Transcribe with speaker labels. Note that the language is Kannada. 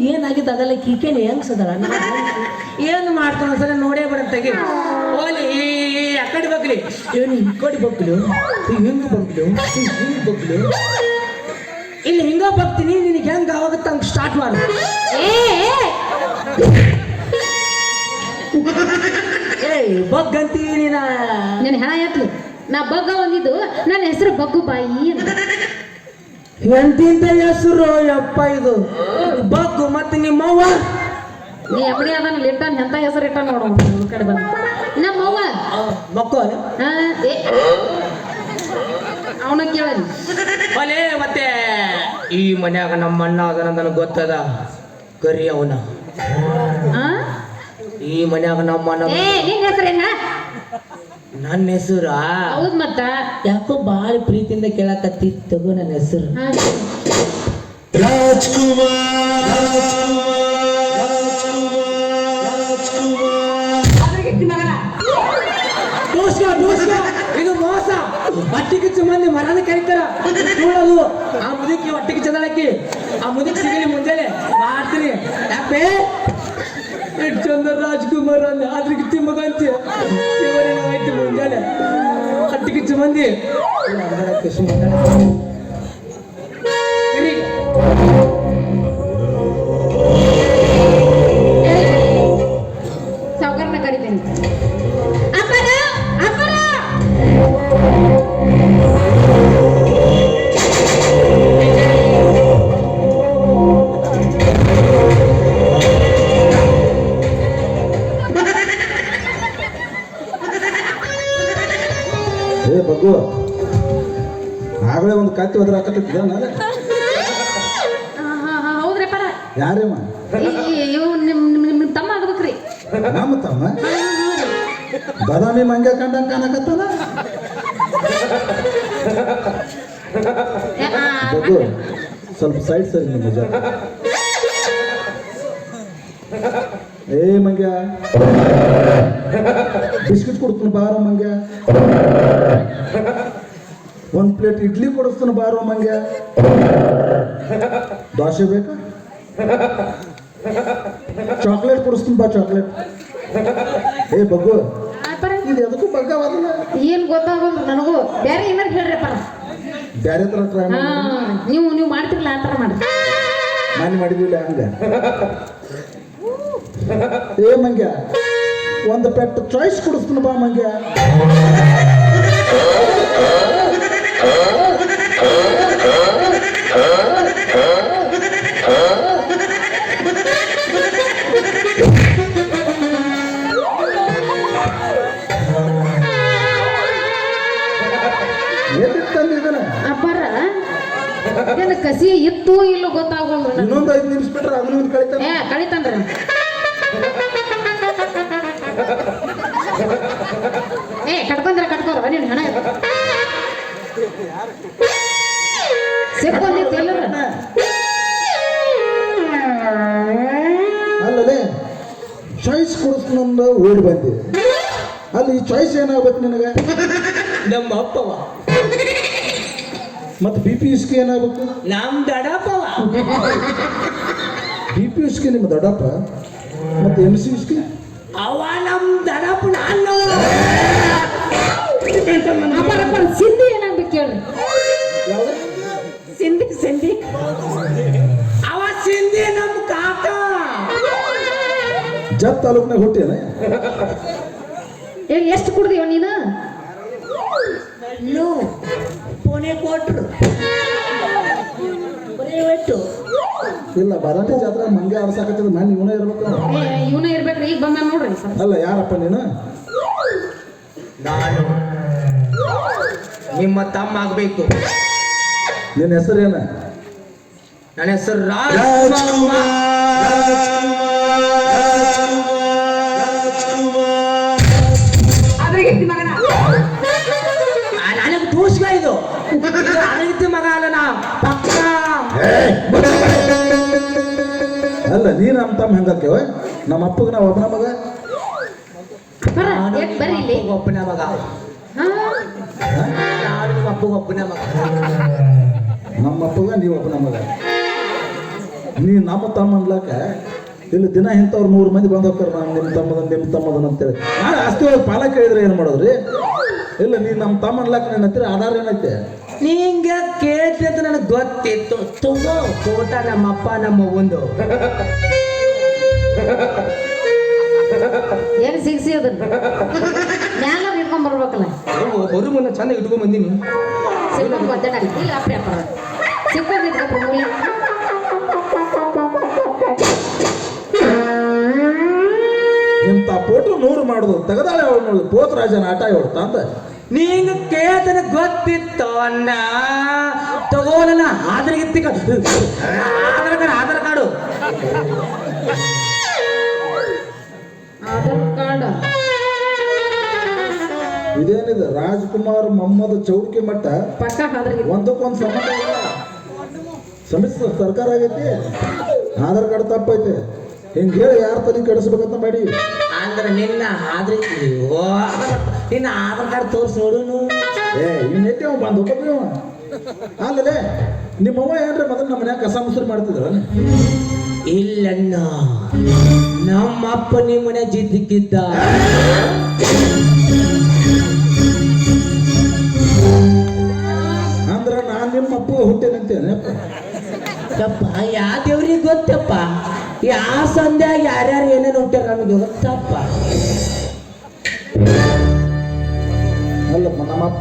Speaker 1: ಏನಾಗಿದ್ದು ಅದೆಲ್ಲ ಕೀಕೇನೆ ಹೆಂಗ್ಸದಲ್ಲ ಏನು ಮಾಡ್ತಾನ ಸಲ ನೋಡೇ ಬಿಡ ತೆಗಿ ಓಲಿ ಆ ಕಡೆ ಬಗ್ಲಿ ಏನು ಈ ಕಡೆ ಬಗ್ಲು ಹಿಂಗ ಬಗ್ಲು ಹಿಂಗ ಬಗ್ಲು ಇಲ್ಲಿ ಹಿಂಗ ಬಗ್ತೀನಿ ನಿನಗೆ ಹೆಂಗ ಆವಾಗತ್ತ ಹಂಗ ಸ್ಟಾರ್ಟ್ ಮಾಡು ಏಯ್ ಬಗ್ಗಂತೀವಿ ನೀನ
Speaker 2: ನನ್ನ ಹೆಣ ಎತ್ಲು ನಾ ಬಗ್ಗ ಒಂದಿದ್ದು ನನ್ನ ಹೆಸರು ಬಗ್ಗು ಬಾಯಿ ಅಂತ
Speaker 1: ಎಂತಿಂತ ಹೆಸರು ಯಪ್ಪ ಇದು ಬಗ್ಗು ಮತ್ತೆ ನಿಮ್ಮವ್ವ
Speaker 2: ನೀ ಎಮ್ಮಡಿ ಅದನ್ನ ಇಟ್ಟಾನ ಎಂತ ಹೆಸರು ಇಟ್ಟ ನೋಡು ಕಡೆ ಬಂದು ನಮ್ಮವ್ವ
Speaker 1: ಮಕ್ಕಳು
Speaker 2: ಅವನ ಕೇಳಲಿ
Speaker 1: ಅಲೇ ಮತ್ತೆ ಈ ಮನ್ಯಾಗ ನಮ್ಮ ಅಣ್ಣ ಅದನ್ನ ನನಗೆ ಗೊತ್ತದ ಕರಿ ಅವನ ಈ ಮನ್ಯಾಗ ನಮ್ಮ ಅಣ್ಣ
Speaker 2: ನಿನ್ನ ಹೆಸರೇನ
Speaker 1: ನನ್ನ ಹೆಸರ
Speaker 2: ಹೌದ್ ಮತ್ತ
Speaker 1: ಯಾಕೋ ಬಾಳ ಪ್ರೀತಿಯಿಂದ ಕೇಳಕತ್ತಿತ್ತು ನನ್ನ ಹೆಸರು ಇದು ಮೋಸ ಹೊಟ್ಟಿಗೆ ಮಂದಿ ಮರಣ ಕರೀತಾರ ನೋಡೋದು ಆ ಮುದುಕಿ ಹೊಟ್ಟಿಗೆ ಚದಳಕ್ಕಿ ಆ ಮುದುಕಿ ಸಿಗಲಿ ಮುಂಜಾನೆ ಮಾಡ್ತೀನಿ ಯಾಕೆ ಚಂದ್ರ ರಾಜ್ಕುಮಾರ್ ಅಂದ ಅದ್ರಿಗೆ ಮಗ ಅಂತ ಆಯ್ತು ಮುಂಜಾನೆ ಹೊಟ್ಟಿಗೆ ಮಂದಿ
Speaker 2: ಸಾವುಕಾರನ ಕರಿತೇನೆ
Speaker 3: ಬಗ್ಗು ಆಗಲೇ ಒಂದು ಕತ್ತಿ ಹೋದ್ರ ಹಾಕತ್ತಿದ್ದ ನಾಳೆ
Speaker 2: ಹೌದ್ರಪ್ಪ
Speaker 3: ಯಾರೇಮ್ಮ
Speaker 2: ನಿಮ್ಮ ತಮ್ಮ ಆಗ್ಬೇಕ್ರಿ
Speaker 3: ನಮ್ಮ ತಮ್ಮ ಬಾದಾಮಿ ಮಂಗ್ಯ ಕಂಡಂಗ ಕಾಣಕತ್ತಾನ ಬಗ್ಗು ಸ್ವಲ್ಪ ಸೈಡ್ ಸರಿ ನಿಮ್ಮ ಜನ ಏ ಮಂಗ್ಯ ಬಿಸ್ಕಿಟ್ ಕೊಡ್ತಾನ ಬಾರೋ ಮಂಗ್ಯ ಒಂದು ಪ್ಲೇಟ್ ಇಡ್ಲಿ ಕೊಡಿಸ್ತಾನ ಬಾರೋ ಮಂಗ್ಯ ದೋಸೆ ಬೇಕಾ ಚಾಕ್ಲೇಟ್ ಕೊಡಿಸ್ತೀನಿ ಬಾ ಚಾಕ್ಲೇಟ್ ಏ ಬಗ್ಗು ಇದು ಎದಕ್ಕೂ ಬಗ್ಗವಾದಲ್ಲ
Speaker 2: ಏನ್ ಗೊತ್ತಾಗಲ್ಲ ನನಗೂ ಬೇರೆ ಏನಾರು ಹೇಳ್ರಪ್ಪ
Speaker 3: ಬೇರೆ ಥರ ಟ್ರೈ
Speaker 2: ನೀವು ಮಾಡ್ತಿರಲ್ಲ ಆ ಥರ ಮಾಡಿ
Speaker 3: ನಾನು ಮಾಡಿದಿಲ್ಲ ಹಂಗ ಏ ಮಂಗ್ಯ ಒಂದು ಪೆಟ್ಟು ಚಾಯ್ಸ್ ಕೊಡಿಸ್ತಾನ ಬಾ ಮಂಗ್ಯ
Speaker 2: ಅಪ್ಪಾರ ಏನ ಕಸಿ ಇತ್ತು ಇಲ್ಲೋ ಗೊತ್ತಾಗಲ್ಲ
Speaker 3: ಇನ್ನೊಂದು 5 ನಿಮಿಷ ಬಿಟ್ರೆ ಅದನ್ನ ಕಳಿತಾನೆ
Speaker 2: ಕಳಿತಾನ್ರಿ ಕಟ್ಕೊಂಡ್ರ ನೀನು ಹಣ ಸಿಕ್ಕೊಂಡಿತ್ತು ಎಲ್ಲರ
Speaker 3: ಅಲ್ಲೇ ಚಾಯ್ಸ್ ಕೊಡಿಸ್ನಂದ ಓಡಿ ಬಂದೆ ಅಲ್ಲಿ ಈ ಚಾಯ್ಸ್ ಏನಾಗ್ಬೇಕು ನಿನಗೆ
Speaker 1: ನಮ್ಮ ಅಪ್ಪವ
Speaker 3: ಮತ್ತೆ ಬಿ ಪಿ ಇಸ್ಕೆ ಏನಾಗಬೇಕು
Speaker 1: ನಮ್ಮ ದಡಪ್ಪವ
Speaker 3: ಬಿ ಪಿ ಇಸ್ಕೆ ನಿಮ್ಮ ದೊಡ್ಡಪ್ಪ ಮತ್ತೆ ಎಮ್ ಸಿ ಇಸ್ಕೆ
Speaker 1: ಅವ ನಮ್ಮ ದಡಪ್ಪ ನಾನು
Speaker 2: ಸಿಂಧಿ ಏನಾಗ್ಬೇಕು ಹೇಳ್ರಿ ಸಿಂಧಿ
Speaker 1: ಅವ ಸಿಂಧಿ ನಮ್ಮ ಕಾಕ
Speaker 3: ಜತ್ ತಾಲೂಕ್ನಾಗ ಹುಟ್ಟೇನ
Speaker 2: ಎಷ್ಟು ಕುಡ್ದೀವ ನೀನು
Speaker 1: ಪುಣೆ ಕೊಟ್ರು
Speaker 3: ಇಲ್ಲ ಬಾದಾಮಿ ಜಾತ್ರೆ ಮಂಗೆ ಆಡ್ಸಾಕತ್ತಿದ್ ನಾನು ಇವನೇ ಇರ್ಬೇಕು
Speaker 2: ಇವನ ಇರ್ಬೇಕ್ರಿ ಈಗ ಬಂದ ನೋಡ್ರಿ
Speaker 3: ಅಲ್ಲ ಯಾರಪ್ಪ ನೀನು
Speaker 1: ನಾನು ನಿಮ್ಮ ತಮ್ಮ ಆಗ್ಬೇಕು
Speaker 3: ನಿನ್ನ ಹೆಸರೇನ
Speaker 1: ನನ್ನ ಹೆಸರು ರಾಜ್ಕುಮಾರ್ ನನಗೆ ತೋರ್ಸ್ಕ ಇದು ನನಗಿದ್ದ ಮಗ ಅಲ್ಲ ನಾ ಪಕ್ಕ
Speaker 3: ಅಲ್ಲ ನೀನು ನಮ್ಮ ತಮ್ಮ ಹೆಂಗಾಕ್ಯವ ನಮ್ಮ ಅಪ್ಪಗೆ ನಾವು ಒಬ್ಬನ ಮಗ
Speaker 2: ಬರ್ರಿ ಇಲ್ಲಿ
Speaker 1: ಒಬ್ಬನ ಮಗ ನಾನು ನಿಮ್ಮ ಅಪ್ಪಗೆ ಒಬ್ಬನ ಮಗ
Speaker 3: ನಮ್ಮ ಅಪ್ಪಗ ನೀವು ಒಬ್ಬನ ಮಗ ನೀ ನಮ್ಮ ತಮ್ಮ ಅನ್ಲಾಕ ಇಲ್ಲಿ ದಿನ ಇಂಥವ್ರು 100 ಮಂದಿ ಬಂದು ಹೋಗ್ತಾರೆ, ನಾನು ನಿಮ್ಮ ತಮ್ಮದನ್ ಅಂತೇಳಿ. ನಾಳೆ ಆಸ್ತಿ ಒಳಗೆ ಪಾಲ ಕೇಳಿದ್ರೆ ಏನು ಮಾಡೋದ್ರಿ? ಇಲ್ಲ ನೀ ನಮ್ಮ ತಮ್ಮ ಅನ್ಲಾಕ ನೀನು ಹತ್ತಿರ ಆಧಾರ ಏನೈತೆ?
Speaker 1: ನಿಂಗೆ ಕೇಳ್ತಿ ಅಂತ ನನಗೆ ಗೊತ್ತಿತ್ತು. ತಗೋ ತೋಟ ನಮ್ಮಪ್ಪ ನಮ್ಮ ಒಂದು
Speaker 2: ಏನು ಸಿಗ್ಸಿ ಅದನ್ನ ಮ್ಯಾಲ ಇಟ್ಕೊಂಡ್ ಬರ್ಬೇಕಲ್ಲ.
Speaker 1: ಬರು ಮುನ್ನ ಚಂದ ಇಟ್ಕೊಂಡ್ ಬಂದೀನಿ.
Speaker 2: ಸಿಕ್ಕೊಂಡು ಒದ್ದಾಡಲ್ಲ ಇಲ್ಲ ಅಪ್ಪ ಸಿಕ್ಕೊಂಡು ಇಟ್ಕೊಂಡ್ರೆ ಮೂಲೆ
Speaker 3: ಇಂಥ ಫೋಟೋ 100 ಮಾಡೋದು ತೆಗದಾಳೆ ಅವಳು ನೋಡಿ ಪೋತರಾಜನ ಆಟ ಹೊಡ್ತಾ ಅಂತ.
Speaker 1: ನಿಂಗೆ ಕೇಳ್ತನ ಗೊತ್ತಿತ್ತು ಅಣ್ಣ. ತಗೋಲಲ್ಲ Aadhaar card Aadhaar card
Speaker 2: Aadhaar card
Speaker 3: ಇದೇನಿದೆ ರಾಜ್ಕುಮಾರ್ ಮೊಹಮ್ಮದ್ ಚೌಕಿ ಮಟ್ಟ
Speaker 2: ಪಕ್ಕ ಆಧಾರ್
Speaker 3: ಒಂದಕ್ಕೊಂದು ಸಂಬಂಧ ಇಲ್ಲ. ಸಮ್ಮಿಶ್ರ ಸರ್ಕಾರ ಆಗೈತಿ, ಆಧಾರ್ ಕಾರ್ಡ್ ತಪ್ಪೈತೆ. ಹಿಂಗೆ ಹೇಳಿ ಯಾರು ತಲೆ ಕೆಡಿಸ್ಬೇಕಂತ ಮಾಡಿ.
Speaker 1: ಅಂದ್ರೆ ನಿನ್ನ ನಿನ್ನ ಆಧಾರ್ ಕಾರ್ಡ್ ತೋರಿಸಿ ನೋಡುನು.
Speaker 3: ಇನ್ನೈತೆ ಅವ ಬಂದು ಹೋಗ್ಬೇಕು. ಅಲ್ಲದೆ ನಿಮ್ಮವ್ವ ಏನ್ರಿ ಮೊದಲು ನಮ್ಮ ಮನ್ಯಾಗ ಕಸ ಮುಸ್ರಿ ಮಾಡ್ತಿದ್ರ?
Speaker 1: ಇಲ್ಲಣ್ಣ, ನಮ್ಮಪ್ಪ ನಿಮ್ಮ ಮನೆ ಜಿದ್ದಿಕ್ಕಿದ್ದ.
Speaker 3: ಅಂದ್ರ ನಾನ್ ನಿಮ್ಮ ಅಪ್ಪ ಹುಟ್ಟೇನಂತೇನೆ.
Speaker 1: ಯಪ್ಪ ಯಾ ದೇವ್ರಿಗೆ ಗೊತ್ತಪ್ಪ, ಯಾವ ಸಂಧ್ಯಾಗ ಯಾರ್ಯಾರು ಏನೇನು ಹುಟ್ಟ್ಯಾರ ನಮಗೆ ಗೊತ್ತಪ್ಪ.
Speaker 3: ಅಲ್ಲಪ್ಪ ನಮ್ಮ ಅಪ್ಪ